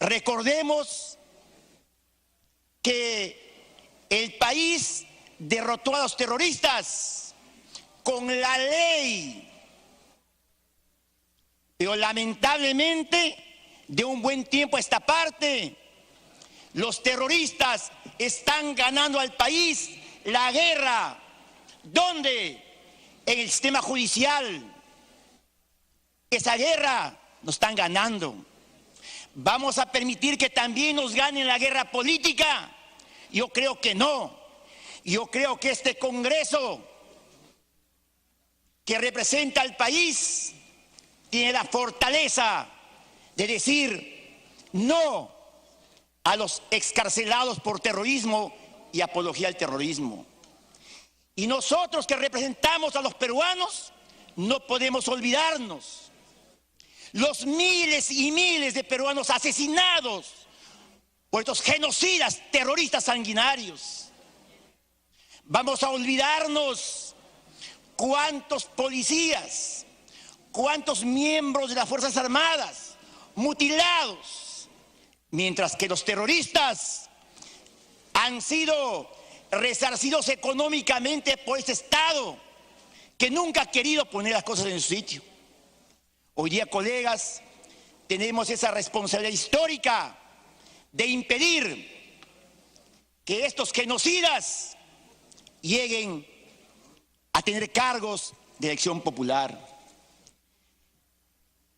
Recordemos que el país derrotó a los terroristas con la ley, pero lamentablemente de un buen tiempo a esta parte los terroristas están ganando al país la guerra. ¿Dónde? En el sistema judicial. Esa guerra nos están ganando. ¿Vamos a permitir que también nos ganen la guerra política? Yo creo que no. Yo creo que este Congreso que representa al país tiene la fortaleza de decir no a los excarcelados por terrorismo y apología al terrorismo. Y nosotros que representamos a los peruanos no podemos olvidarnos los miles y miles de peruanos asesinados por estos genocidas terroristas sanguinarios. Vamos a olvidarnos cuántos policías, cuántos miembros de las Fuerzas Armadas mutilados, mientras que los terroristas han sido resarcidos económicamente por este Estado que nunca ha querido poner las cosas en su sitio. Hoy día, colegas, tenemos esa responsabilidad histórica de impedir que estos genocidas lleguen a tener cargos de elección popular.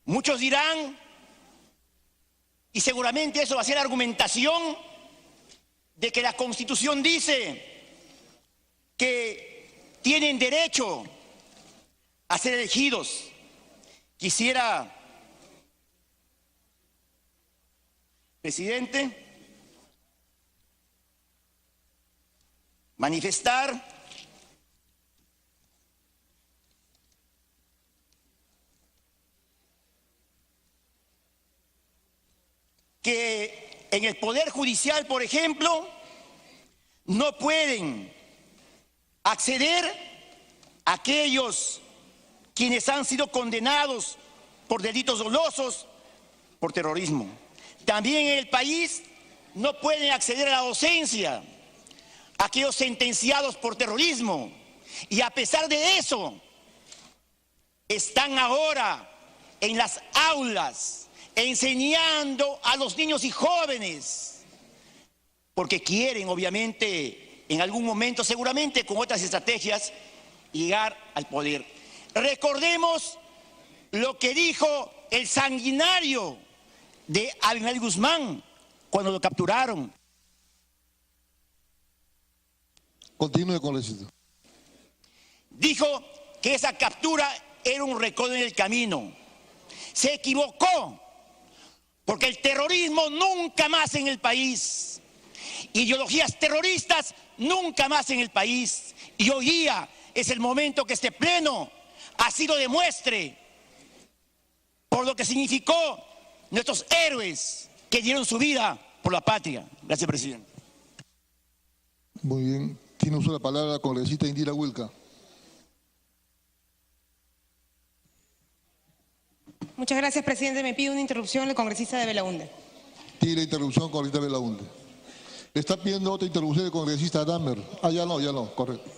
Muchos dirán, y seguramente eso va a ser argumentación, de que la Constitución dice que tienen derecho a ser elegidos. Quisiera, presidente, manifestar que en el Poder Judicial, por ejemplo, no pueden acceder a aquellos quienes han sido condenados por delitos dolosos, por terrorismo. También en el país no pueden acceder a la docencia aquellos sentenciados por terrorismo. Y a pesar de eso, están ahora en las aulas enseñando a los niños y jóvenes, porque quieren, obviamente, en algún momento, seguramente con otras estrategias, llegar al poder. Recordemos lo que dijo el sanguinario de Abimael Guzmán cuando lo capturaron. Continúe, congresista. Dijo que esa captura era un recodo en el camino. Se equivocó, porque el terrorismo nunca más en el país. Ideologías terroristas nunca más en el país. Y hoy día es el momento que este pleno así lo demuestre por lo que significó nuestros héroes que dieron su vida por la patria. Gracias, presidente. Muy bien. Tiene uso de la palabra la congresista Indira Wilca. Muchas gracias, presidente. Me pide una interrupción el congresista de Belaunde. Tiene interrupción, congresista Belaunde. Le está pidiendo otra interrupción el congresista Damer. Ah, ya no, correcto.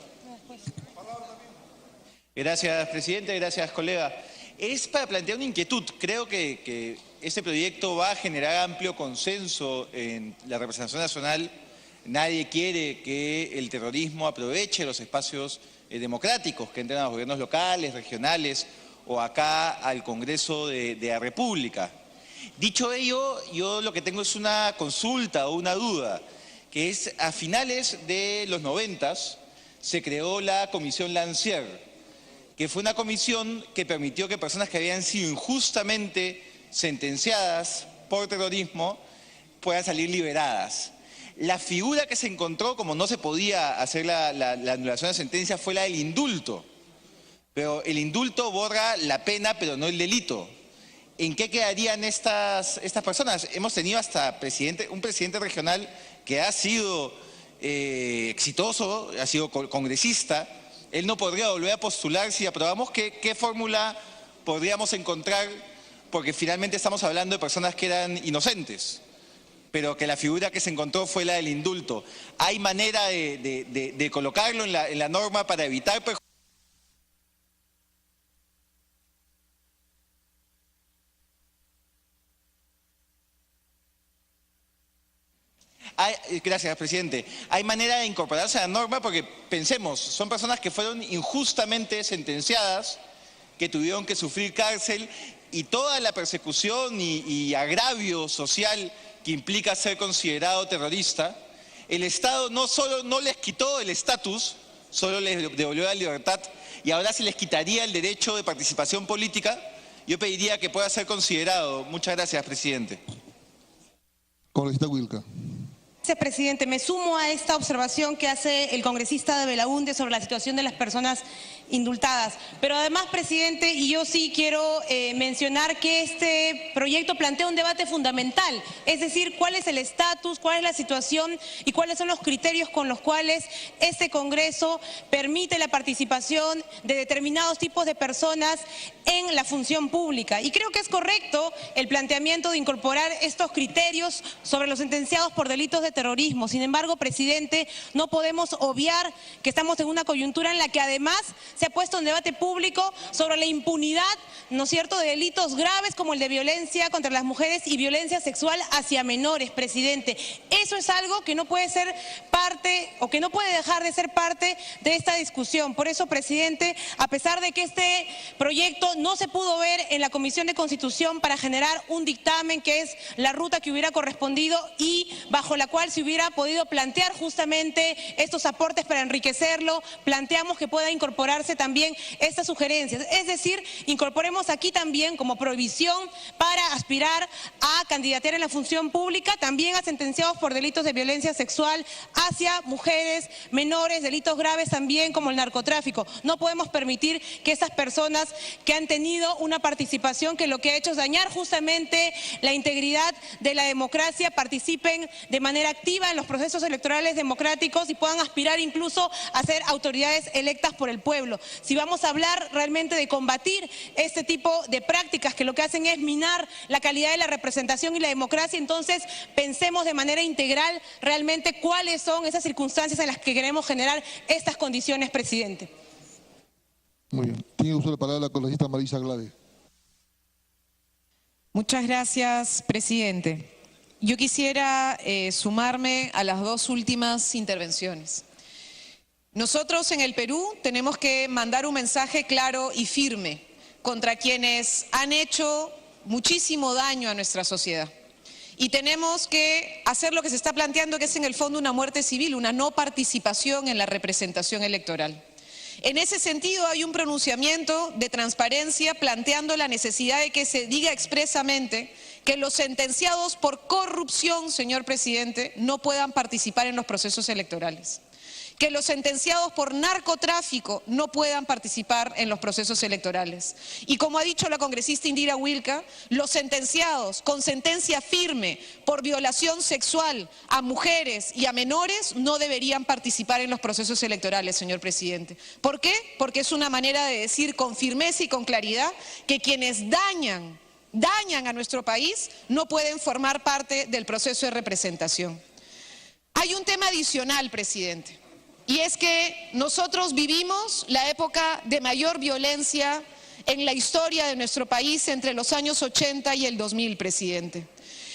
Gracias, presidente. Gracias, colega. Es para plantear una inquietud. Creo que este proyecto va a generar amplio consenso en la representación nacional. Nadie quiere que el terrorismo aproveche los espacios democráticos que entran a los gobiernos locales, regionales o acá al Congreso de la República. Dicho ello, yo lo que tengo es una consulta o una duda, que es a finales de los 90 se creó la Comisión Lancier, que fue una comisión que permitió que personas que habían sido injustamente sentenciadas por terrorismo puedan salir liberadas. La figura que se encontró, como no se podía hacer la anulación de sentencia, fue la del indulto. Pero el indulto borra la pena, pero no el delito. ¿En qué quedarían estas personas? Hemos tenido hasta un presidente regional que ha sido exitoso, ha sido congresista. Él no podría volver a postular si aprobamos. ¿Qué fórmula podríamos encontrar? Porque finalmente estamos hablando de personas que eran inocentes. pero que la figura que se encontró fue la del indulto. ¿Hay manera de colocarlo en la norma para evitar perjuicios? Gracias, presidente. ¿Hay manera de incorporarse a la norma? Porque pensemos, son personas que fueron injustamente sentenciadas, que tuvieron que sufrir cárcel y toda la persecución y agravio social que implica ser considerado terrorista. El Estado no solo no les quitó el estatus, solo les devolvió la libertad y ahora se les quitaría el derecho de participación política. Yo pediría que pueda ser considerado. Muchas gracias, presidente. Congresista Wilca. Gracias, presidente. Me sumo a esta observación que hace el congresista de Belaúnde sobre la situación de las personas indultadas. Pero además, presidente, y yo sí quiero mencionar que este proyecto plantea un debate fundamental, es decir, cuál es el estatus, cuál es la situación y cuáles son los criterios con los cuales este Congreso permite la participación de determinados tipos de personas en la función pública. Y creo que es correcto el planteamiento de incorporar estos criterios sobre los sentenciados por delitos de terrorismo. Sin embargo, presidente, no podemos obviar que estamos en una coyuntura en la que además se ha puesto en debate público sobre la impunidad, ¿no es cierto?, de delitos graves como el de violencia contra las mujeres y violencia sexual hacia menores, presidente. Eso es algo que no puede ser parte o que no puede dejar de ser parte de esta discusión. Por eso, presidente, a pesar de que este proyecto no se pudo ver en la Comisión de Constitución para generar un dictamen que es la ruta que hubiera correspondido y bajo la cual se hubiera podido plantear justamente estos aportes para enriquecerlo, planteamos que pueda incorporarse también estas sugerencias. Es decir, incorporemos aquí también como prohibición para aspirar a candidatear en la función pública también a sentenciados por delitos de violencia sexual hacia mujeres, menores, delitos graves también como el narcotráfico. No podemos permitir que estas personas que han tenido una participación que lo que ha hecho es dañar justamente la integridad de la democracia participen de manera activa en los procesos electorales democráticos y puedan aspirar incluso a ser autoridades electas por el pueblo. Si vamos a hablar realmente de combatir este tipo de prácticas que lo que hacen es minar la calidad de la representación y la democracia, entonces pensemos de manera integral realmente cuáles son esas circunstancias en las que queremos generar estas condiciones, presidente. Muy bien. Tiene uso de la palabra la congresista Marisa Glave. Muchas gracias, presidente. Yo quisiera sumarme a las dos últimas intervenciones. Nosotros en el Perú tenemos que mandar un mensaje claro y firme contra quienes han hecho muchísimo daño a nuestra sociedad. Y tenemos que hacer lo que se está planteando, que es en el fondo una muerte civil, una no participación en la representación electoral. En ese sentido hay un pronunciamiento de transparencia planteando la necesidad de que se diga expresamente que los sentenciados por corrupción, señor presidente, no puedan participar en los procesos electorales. Que los sentenciados por narcotráfico no puedan participar en los procesos electorales. Y como ha dicho la congresista Indira Wilca, los sentenciados con sentencia firme por violación sexual a mujeres y a menores no deberían participar en los procesos electorales, señor presidente. ¿Por qué? Porque es una manera de decir con firmeza y con claridad que quienes dañan a nuestro país no pueden formar parte del proceso de representación. Hay un tema adicional, presidente. Y es que nosotros vivimos la época de mayor violencia en la historia de nuestro país entre los años 80 y el 2000, presidente.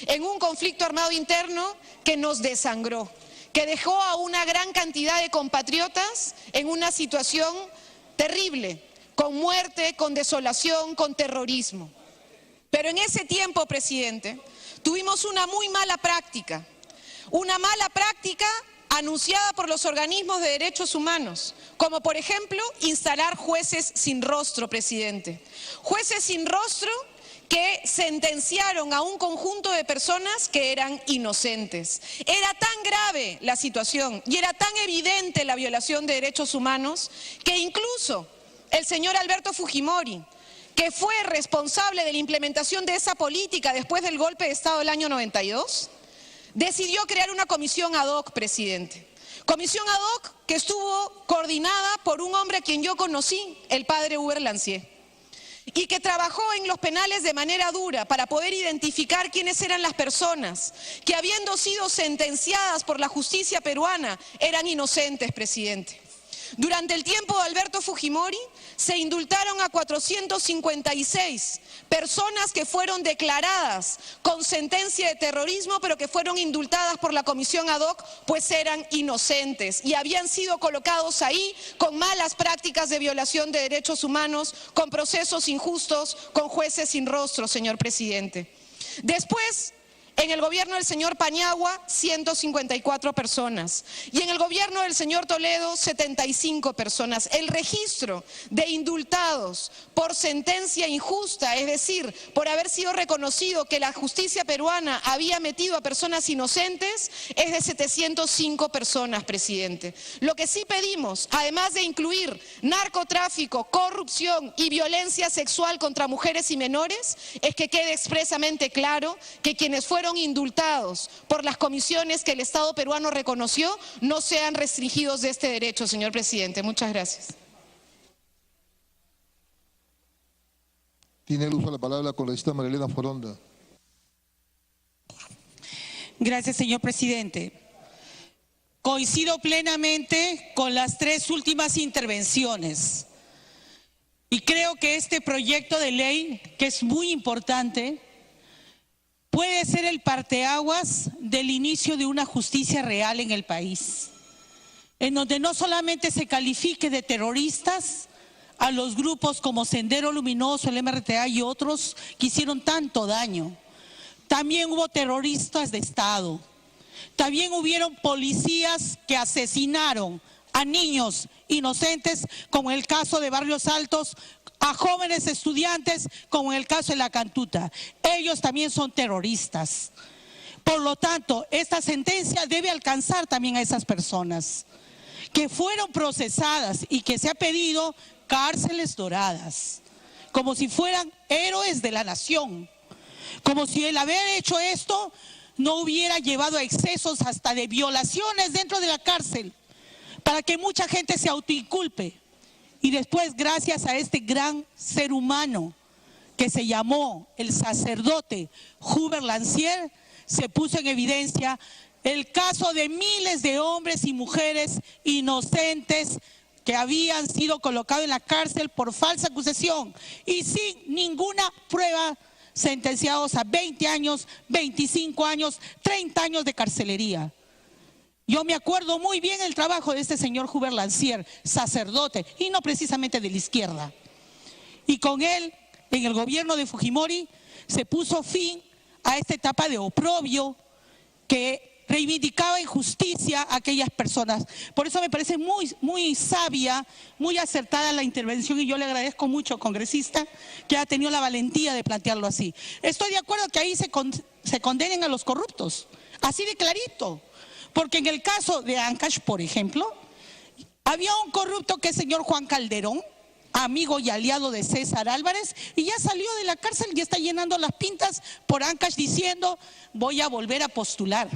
En un conflicto armado interno que nos desangró, que dejó a una gran cantidad de compatriotas en una situación terrible, con muerte, con desolación, con terrorismo. Pero en ese tiempo, presidente, tuvimos una muy mala práctica anunciada por los organismos de derechos humanos, como por ejemplo instalar jueces sin rostro, presidente. Jueces sin rostro que sentenciaron a un conjunto de personas que eran inocentes. Era tan grave la situación y era tan evidente la violación de derechos humanos que incluso el señor Alberto Fujimori, que fue responsable de la implementación de esa política después del golpe de Estado del año 92, decidió crear una comisión ad hoc, presidente. Comisión ad hoc que estuvo coordinada por un hombre a quien yo conocí, el padre Hubert Lancier. y que trabajó en los penales de manera dura para poder identificar quiénes eran las personas que, habiendo sido sentenciadas por la justicia peruana, eran inocentes, presidente. Durante el tiempo de Alberto Fujimori se indultaron a 456 personas que fueron declaradas con sentencia de terrorismo, pero que fueron indultadas por la comisión ad hoc, pues eran inocentes y habían sido colocados ahí con malas prácticas de violación de derechos humanos, con procesos injustos, con jueces sin rostro, señor presidente. Después, en el gobierno del señor Paniagua, 154 personas. Y en el gobierno del señor Toledo, 75 personas. El registro de indultados por sentencia injusta, es decir, por haber sido reconocido que la justicia peruana había metido a personas inocentes, es de 705 personas, presidente. Lo que sí pedimos, además de incluir narcotráfico, corrupción y violencia sexual contra mujeres y menores, es que quede expresamente claro que quienes fueron indultados por las comisiones que el Estado peruano reconoció no sean restringidos de este derecho, señor presidente. Muchas gracias. Tiene el uso de la palabra la congresista Marilena Foronda. Gracias, señor presidente. Coincido plenamente con las tres últimas intervenciones y creo que este proyecto de ley, que es muy importante, puede ser el parteaguas del inicio de una justicia real en el país, en donde no solamente se califique de terroristas a los grupos como Sendero Luminoso, el MRTA y otros que hicieron tanto daño. También hubo terroristas de Estado, también hubieron policías que asesinaron a niños inocentes, como en el caso de Barrios Altos, a jóvenes estudiantes, como en el caso de La Cantuta. Ellos también son terroristas. Por lo tanto, esta sentencia debe alcanzar también a esas personas que fueron procesadas y que se ha pedido cárceles doradas, como si fueran héroes de la nación, como si el haber hecho esto no hubiera llevado a excesos hasta de violaciones dentro de la cárcel, para que mucha gente se autoinculpe. Y después, gracias a este gran ser humano que se llamó el sacerdote Hubert Lancier, se puso en evidencia el caso de miles de hombres y mujeres inocentes que habían sido colocados en la cárcel por falsa acusación y sin ninguna prueba, sentenciados a 20 años, 25 años, 30 años de carcelería. Yo me acuerdo muy bien el trabajo de este señor Hubert Lancier, sacerdote, y no precisamente de la izquierda. Y con él, en el gobierno de Fujimori, se puso fin a esta etapa de oprobio que reivindicaba injusticia a aquellas personas. Por eso me parece muy sabia, muy acertada la intervención, y yo le agradezco mucho, congresista, que ha tenido la valentía de plantearlo así. Estoy de acuerdo que ahí se condenen a los corruptos, así de clarito. Porque en el caso de Ancash, por ejemplo, había un corrupto que es el señor Juan Calderón, amigo y aliado de César Álvarez, y ya salió de la cárcel y está llenando las pintas por Ancash diciendo: voy a volver a postular.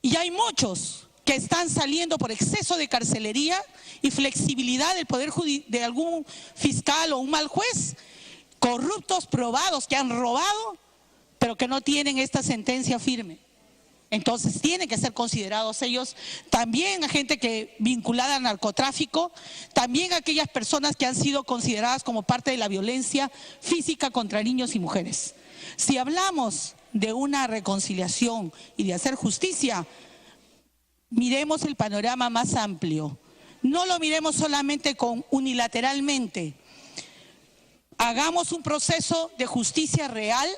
Y hay muchos que están saliendo por exceso de carcelería y flexibilidad del poder de algún fiscal o un mal juez, corruptos probados que han robado, pero que no tienen esta sentencia firme. Entonces tienen que ser considerados ellos también a gente que vinculada al narcotráfico, también a aquellas personas que han sido consideradas como parte de la violencia física contra niños y mujeres. Si hablamos de una reconciliación y de hacer justicia, miremos el panorama más amplio. No lo miremos solamente unilateralmente. Hagamos un proceso de justicia real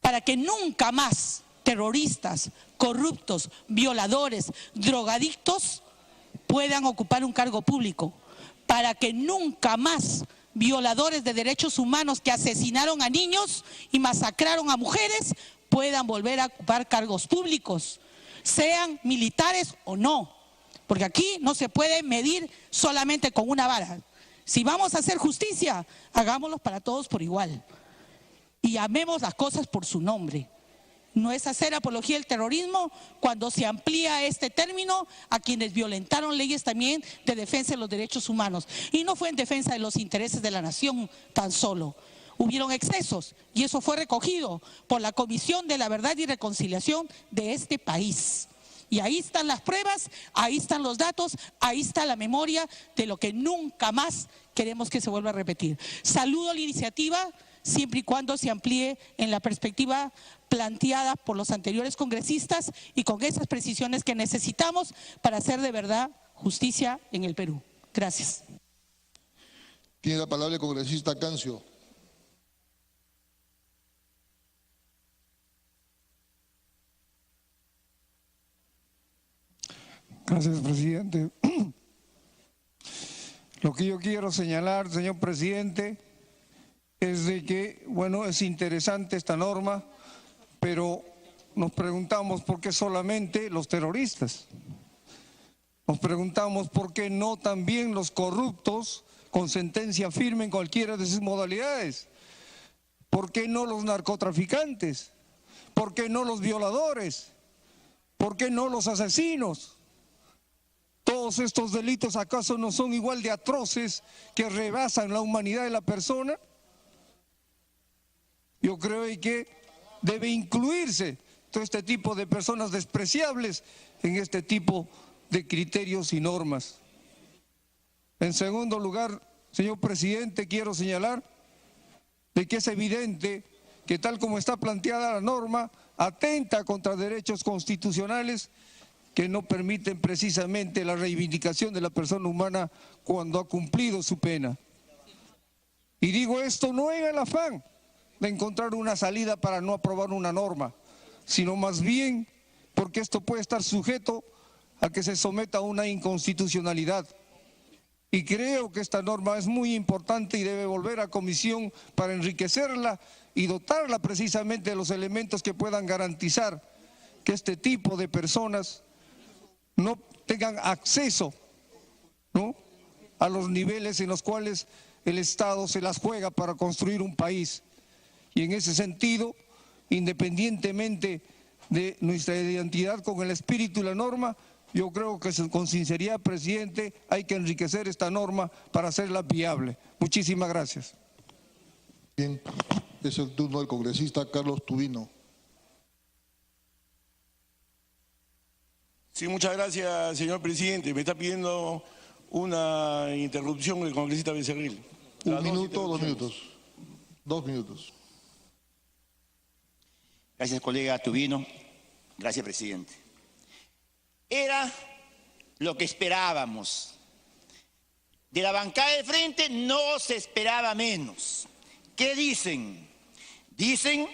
para que nunca más terroristas, corruptos, violadores, drogadictos puedan ocupar un cargo público, para que nunca más violadores de derechos humanos que asesinaron a niños y masacraron a mujeres puedan volver a ocupar cargos públicos, sean militares o no, porque aquí no se puede medir solamente con una vara. Si vamos a hacer justicia, hagámoslo para todos por igual y llamemos las cosas por su nombre. No es hacer apología del terrorismo cuando se amplía este término a quienes violentaron leyes también de defensa de los derechos humanos. Y no fue en defensa de los intereses de la nación tan solo. Hubieron excesos y eso fue recogido por la Comisión de la Verdad y Reconciliación de este país. Y ahí están las pruebas, ahí están los datos, ahí está la memoria de lo que nunca más queremos que se vuelva a repetir. Saludo la iniciativa siempre y cuando se amplíe en la perspectiva planteada por los anteriores congresistas y con esas precisiones que necesitamos para hacer de verdad justicia en el Perú. Gracias. Tiene la palabra el congresista Cancio. Gracias, presidente. Lo que yo quiero señalar, señor presidente, es de que, bueno, es interesante esta norma, pero nos preguntamos por qué solamente los terroristas. Nos preguntamos por qué no también los corruptos con sentencia firme en cualquiera de sus modalidades. ¿Por qué no los narcotraficantes? ¿Por qué no los violadores? ¿Por qué no los asesinos? ¿Todos estos delitos acaso no son igual de atroces que rebasan la humanidad de la persona? Yo creo que debe incluirse todo este tipo de personas despreciables en este tipo de criterios y normas. En segundo lugar, señor presidente, quiero señalar de que es evidente que tal como está planteada la norma, atenta contra derechos constitucionales que no permiten precisamente la reivindicación de la persona humana cuando ha cumplido su pena. Y digo esto no en el afán de encontrar una salida para no aprobar una norma, sino más bien porque esto puede estar sujeto a que se someta a una inconstitucionalidad. Y creo que esta norma es muy importante y debe volver a comisión para enriquecerla y dotarla precisamente de los elementos que puedan garantizar que este tipo de personas no tengan acceso, ¿no?, a los niveles en los cuales el Estado se las juega para construir un país. Y en ese sentido, independientemente de nuestra identidad con el espíritu y la norma, yo creo que con sinceridad, presidente, hay que enriquecer esta norma para hacerla viable. Muchísimas gracias. Bien, es el turno del congresista Carlos Tubino. Sí, muchas gracias, señor presidente. Me está pidiendo una interrupción el congresista Becerril. Un minuto, 2 minutos. 2 minutos. Gracias, colega Tubino. Gracias, presidente. Era lo que esperábamos. De la bancada de frente no se esperaba menos. ¿Qué dicen? Dicen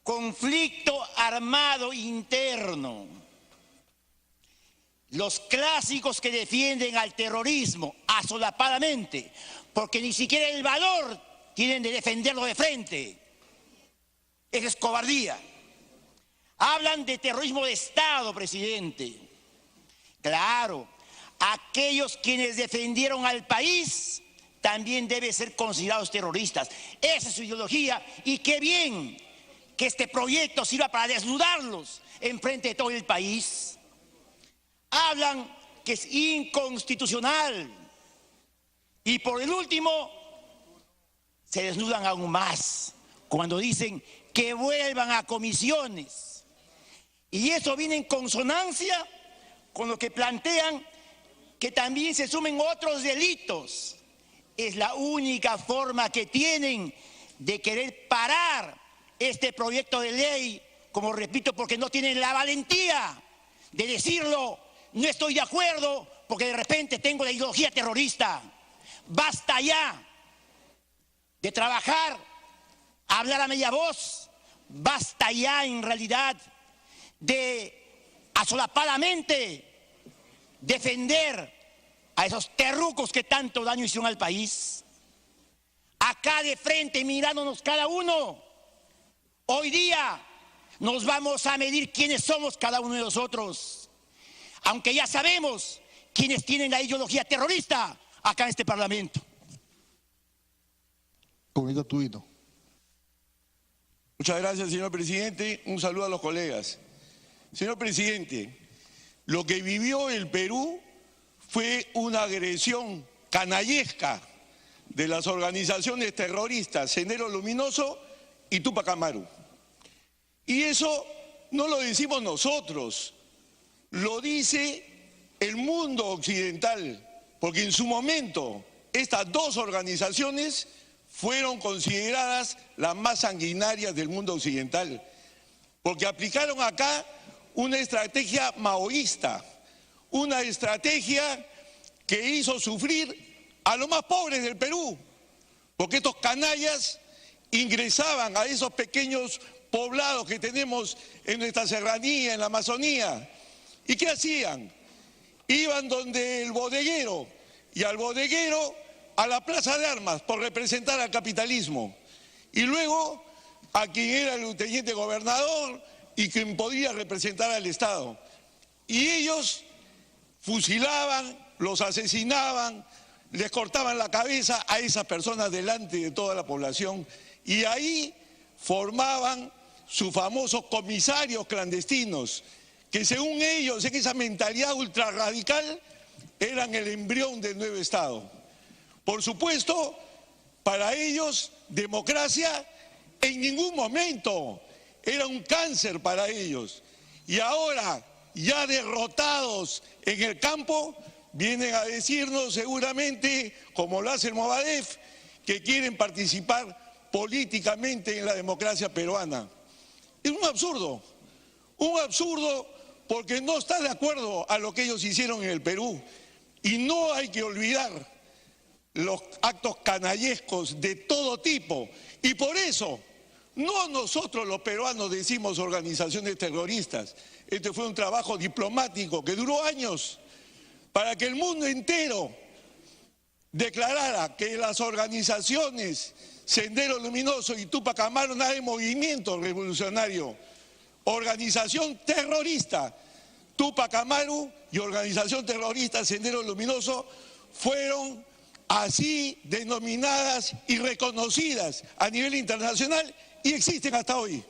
conflicto armado interno. Los clásicos que defienden al terrorismo asolapadamente, porque ni siquiera el valor tienen de defenderlo de frente. Esa es cobardía. Hablan de terrorismo de Estado, presidente. Claro, aquellos quienes defendieron al país también deben ser considerados terroristas. Esa es su ideología y qué bien que este proyecto sirva para desnudarlos en frente de todo el país. Hablan que es inconstitucional y por el último se desnudan aún más cuando dicen que vuelvan a comisiones. Y eso viene en consonancia con lo que plantean que también se sumen otros delitos. Es la única forma que tienen de querer parar este proyecto de ley, como repito, porque no tienen la valentía de decirlo. No estoy de acuerdo porque de repente tengo la ideología terrorista. Basta ya de trabajar, hablar a media voz. Basta ya en realidad de asolapadamente defender a esos terrucos que tanto daño hicieron al país. Acá de frente mirándonos cada uno. Hoy día nos vamos a medir quiénes somos cada uno de nosotros. Aunque ya sabemos quiénes tienen la ideología terrorista acá en este Parlamento. Comunidad Tubino. Muchas gracias, señor presidente. Un saludo a los colegas. Señor presidente, lo que vivió el Perú fue una agresión canallesca de las organizaciones terroristas Sendero Luminoso y Túpac Amaru. Y eso no lo decimos nosotros, lo dice el mundo occidental, porque en su momento estas dos organizaciones fueron consideradas las más sanguinarias del mundo occidental, porque aplicaron acá una estrategia maoísta, una estrategia que hizo sufrir a los más pobres del Perú, porque estos canallas ingresaban a esos pequeños poblados que tenemos en nuestra serranía, en la Amazonía. ¿Y qué hacían? Iban donde el bodeguero, y al bodeguero a la plaza de armas por representar al capitalismo, y luego a quien era el teniente gobernador y quien podía representar al Estado. Y ellos fusilaban, los asesinaban, les cortaban la cabeza a esas personas delante de toda la población, y ahí formaban sus famosos comisarios clandestinos, que según ellos, en esa mentalidad ultrarradical, eran el embrión del nuevo Estado. Por supuesto, para ellos, democracia en ningún momento era un cáncer para ellos. Y ahora, ya derrotados en el campo, vienen a decirnos seguramente, como lo hace el Movadef, que quieren participar políticamente en la democracia peruana. Es un absurdo porque no está de acuerdo a lo que ellos hicieron en el Perú. Y no hay que olvidar los actos canallescos de todo tipo. Y por eso, no nosotros los peruanos decimos organizaciones terroristas. Este fue un trabajo diplomático que duró años para que el mundo entero declarara que las organizaciones Sendero Luminoso y Túpac Amaru, nada de movimiento revolucionario, organización terrorista. Túpac Amaru y organización terrorista Sendero Luminoso fueron así denominadas y reconocidas a nivel internacional y existen hasta hoy.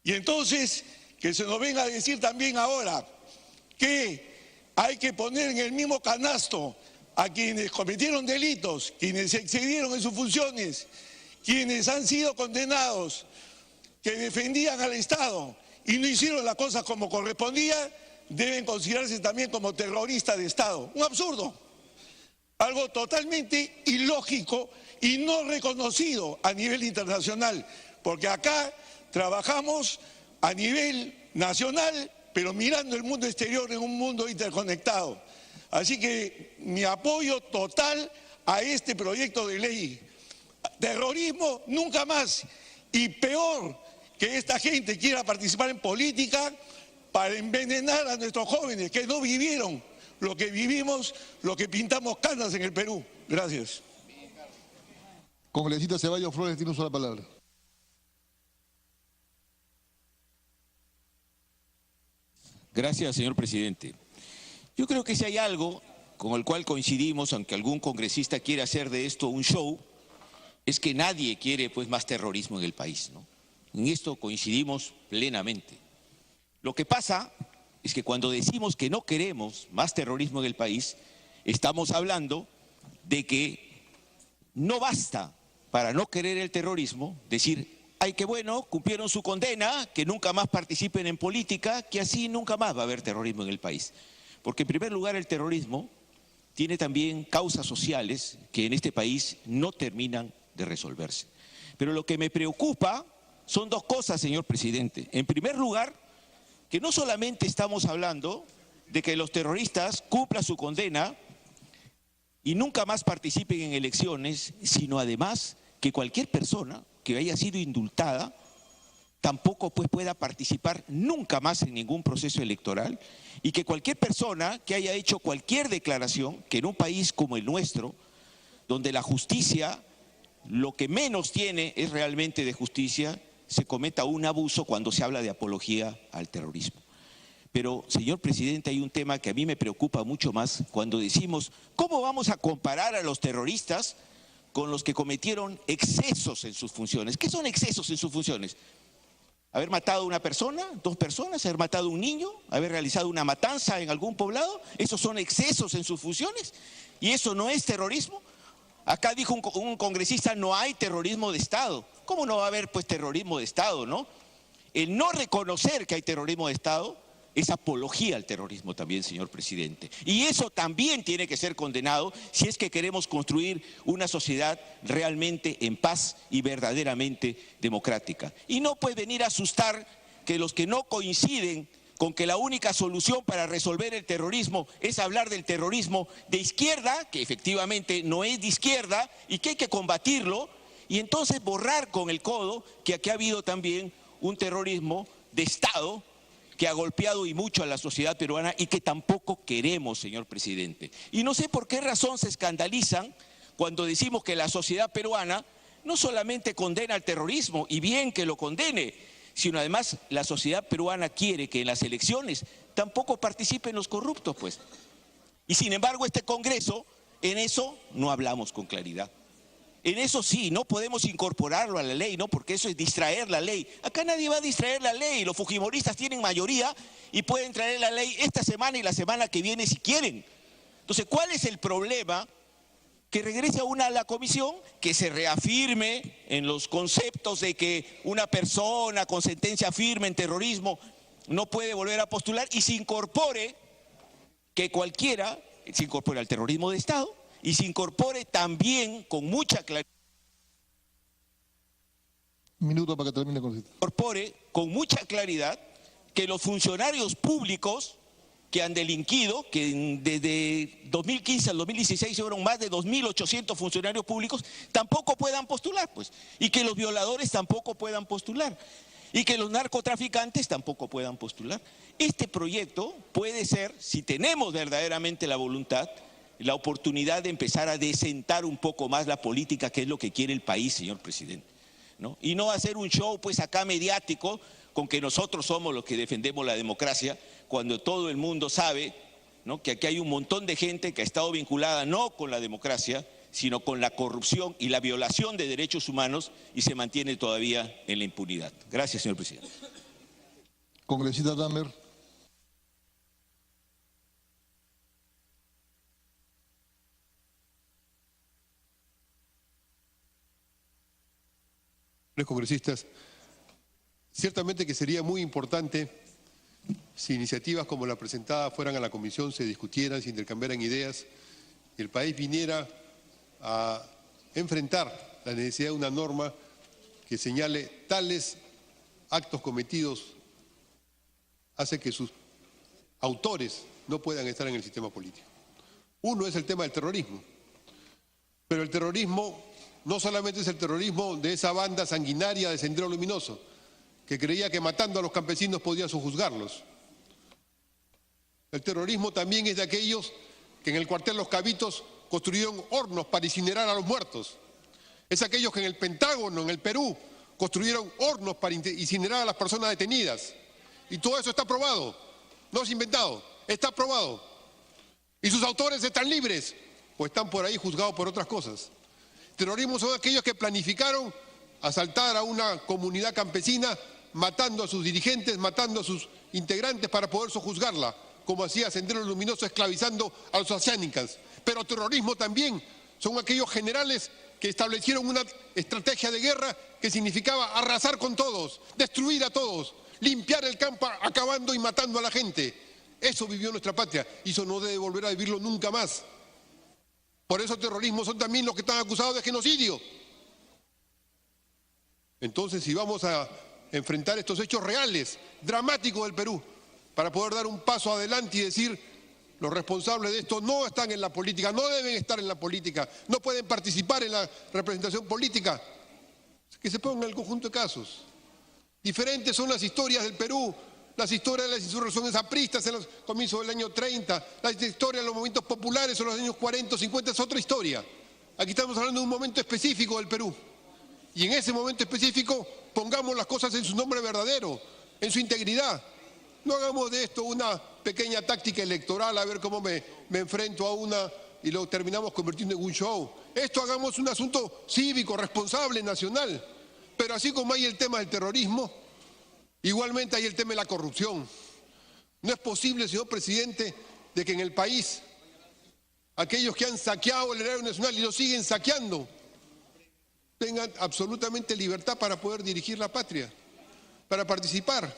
Y entonces, que se nos venga a decir también ahora que hay que poner en el mismo canasto a quienes cometieron delitos, quienes se excedieron en sus funciones, quienes han sido condenados, que defendían al Estado y no hicieron las cosas como correspondía, deben considerarse también como terroristas de Estado. Un absurdo, algo totalmente ilógico y no reconocido a nivel internacional, porque acá trabajamos a nivel nacional, pero mirando el mundo exterior en un mundo interconectado. Así que mi apoyo total a este proyecto de ley. Terrorismo nunca más, y peor que esta gente quiera participar en política para envenenar a nuestros jóvenes que no vivieron lo que vivimos, lo que pintamos canas en el Perú. Gracias. Congresista Ceballos Flores tiene uso de la palabra. Gracias, señor presidente. Yo creo que si hay algo con el cual coincidimos, aunque algún congresista quiera hacer de esto un show, es que nadie quiere pues más terrorismo en el país, ¿no? En esto coincidimos plenamente. Lo que pasa es que cuando decimos que no queremos más terrorismo en el país, estamos hablando de que no basta para no querer el terrorismo decir, ay, qué bueno, cumplieron su condena, que nunca más participen en política, que así nunca más va a haber terrorismo en el país. Porque en primer lugar el terrorismo tiene también causas sociales que en este país no terminan de resolverse. Pero lo que me preocupa son dos cosas, señor presidente. En primer lugar, que no solamente estamos hablando de que los terroristas cumplan su condena y nunca más participen en elecciones, sino además que cualquier persona que haya sido indultada tampoco pues pueda participar nunca más en ningún proceso electoral, y que cualquier persona que haya hecho cualquier declaración, que en un país como el nuestro, donde la justicia lo que menos tiene es realmente de justicia, se cometa un abuso cuando se habla de apología al terrorismo. Pero, señor presidente, hay un tema que a mí me preocupa mucho más cuando decimos, ¿cómo vamos a comparar a los terroristas con los que cometieron excesos en sus funciones. ¿Qué son excesos en sus funciones? Haber matado a una persona, 2 personas, haber matado a un niño, haber realizado una matanza en algún poblado. ¿Esos son excesos en sus funciones? ¿Y eso no es terrorismo? Acá dijo un congresista, no hay terrorismo de Estado. ¿Cómo no va a haber pues terrorismo de Estado, no? El no reconocer que hay terrorismo de Estado es apología al terrorismo también, señor presidente. Y eso también tiene que ser condenado si es que queremos construir una sociedad realmente en paz y verdaderamente democrática. Y no puede venir a asustar que los que no coinciden con que la única solución para resolver el terrorismo es hablar del terrorismo de izquierda, que efectivamente no es de izquierda y que hay que combatirlo, y entonces borrar con el codo que aquí ha habido también un terrorismo de Estado que ha golpeado y mucho a la sociedad peruana y que tampoco queremos, señor presidente. Y no sé por qué razón se escandalizan cuando decimos que la sociedad peruana no solamente condena el terrorismo, y bien que lo condene, sino además la sociedad peruana quiere que en las elecciones tampoco participen los corruptos, pues. Y sin embargo este Congreso, en eso no hablamos con claridad. En eso sí, no podemos incorporarlo a la ley, ¿no? Porque eso es distraer la ley. Acá nadie va a distraer la ley. Los fujimoristas tienen mayoría y pueden traer la ley esta semana y la semana que viene si quieren. Entonces, ¿cuál es el problema? Que regrese a la comisión, que se reafirme en los conceptos de que una persona con sentencia firme en terrorismo no puede volver a postular, y se incorpore que cualquiera se incorpore al terrorismo de Estado y se incorpore también con mucha claridad. Minuto para que termine con esto. Incorpore con mucha claridad que los funcionarios públicos que han delinquido, que desde 2015 al 2016 fueron más de 2.800 funcionarios públicos, tampoco puedan postular, pues, y que los violadores tampoco puedan postular, y que los narcotraficantes tampoco puedan postular. Este proyecto puede ser, si tenemos verdaderamente la voluntad, la oportunidad de empezar a desentar un poco más la política, que es lo que quiere el país, señor presidente, ¿no? Y no hacer un show pues acá mediático con que nosotros somos los que defendemos la democracia, cuando todo el mundo sabe, ¿no?, que aquí hay un montón de gente que ha estado vinculada no con la democracia, sino con la corrupción y la violación de derechos humanos, y se mantiene todavía en la impunidad. Gracias, señor presidente. Congresista Damer. Congresistas, ciertamente que sería muy importante si iniciativas como la presentada fueran a la comisión, se discutieran, se intercambiaran ideas y el país viniera a enfrentar la necesidad de una norma que señale tales actos cometidos hace que sus autores no puedan estar en el sistema político. Uno es el tema del terrorismo, pero el terrorismo no solamente es el terrorismo de esa banda sanguinaria de Sendero Luminoso, que creía que matando a los campesinos podía sojuzgarlos. El terrorismo también es de aquellos que en el cuartel Los Cabitos construyeron hornos para incinerar a los muertos. Es aquellos que en el Pentágono, en el Perú, construyeron hornos para incinerar a las personas detenidas. Y todo eso está probado, no es inventado, está probado. Y sus autores están libres o están por ahí juzgados por otras cosas. Terrorismo son aquellos que planificaron asaltar a una comunidad campesina, matando a sus dirigentes, matando a sus integrantes para poder sojuzgarla, como hacía Sendero Luminoso esclavizando a los oceánicas. Pero terrorismo también son aquellos generales que establecieron una estrategia de guerra que significaba arrasar con todos, destruir a todos, limpiar el campo acabando y matando a la gente. Eso vivió nuestra patria y eso no debe volver a vivirlo nunca más. Por eso terrorismo son también los que están acusados de genocidio. Entonces, si vamos a enfrentar estos hechos reales, dramáticos del Perú, para poder dar un paso adelante y decir, los responsables de esto no están en la política, no deben estar en la política, no pueden participar en la representación política, que se pongan el conjunto de casos. Diferentes son las historias del Perú, las historias de las insurrecciones apristas en los comienzos del año 30, la historia de los movimientos populares en los años 40 o 50 es otra historia. Aquí estamos hablando de un momento específico del Perú. Y en ese momento específico pongamos las cosas en su nombre verdadero, en su integridad. No hagamos de esto una pequeña táctica electoral, a ver cómo me enfrento a una y lo terminamos convirtiendo en un show. esto hagamos un asunto cívico, responsable, nacional. Pero así como hay el tema del terrorismo, igualmente hay el tema de la corrupción. No es posible, señor presidente, de que en el país aquellos que han saqueado el erario nacional y lo siguen saqueando tengan absolutamente libertad para poder dirigir la patria, para participar.